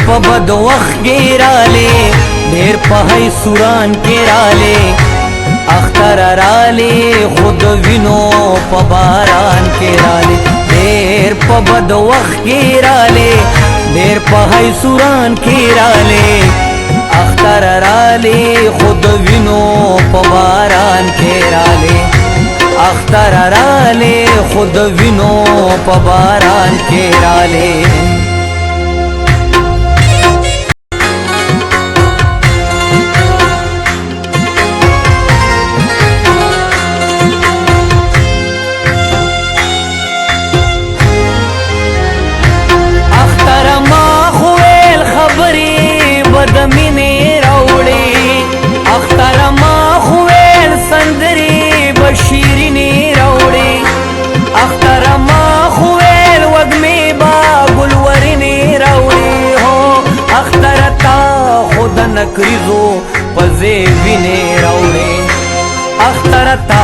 په بد وخت کې رالی ډېر په هی سوران کې رالی اختر رالی خود وینو په باران کې رالی ډېر په بد وخت کې رالی ډېر په هی سوران کې رالی اختر رالی خود وینو په باران کې رالی اختر رالی خود وینو په باران کې رالی شیرینی راوړي اختر ما خویل وږمې با ګلورینې راوړي هو اختر تا خود نکریزو پزې وینې راوړي اختر تا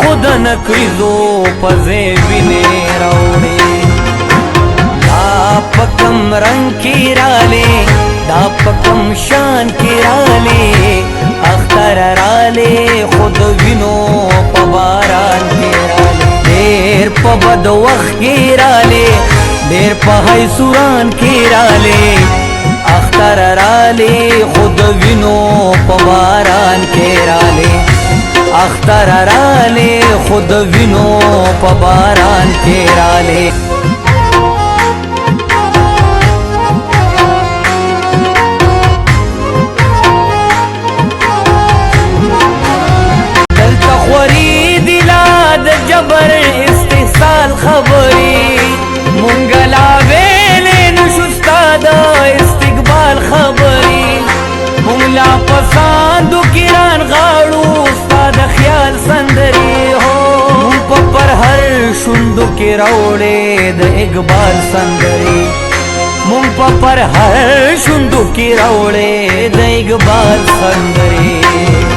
خود نکریزو پزې وینې راوړي دا پکم رنگ کی رالی دا پکم شان کی رالی اختر رالی خود وینو په باران کې رالی ډېر په بد وخت کې رالی ډېر په هی سوران کې رالی اختر رالی خود وینو په باران کې رالی اختر رالی خود وینو په باران کې رالی جبر استحصال خبری منگلا ویلے نشستاد استقبال خبری منگلا پساندو کران غاڑو استاد خیال سندری ہو من پر ہر شندو کی روڑے د اقبال سندری من پر ہر شندو کی روڑے د اقبال سندری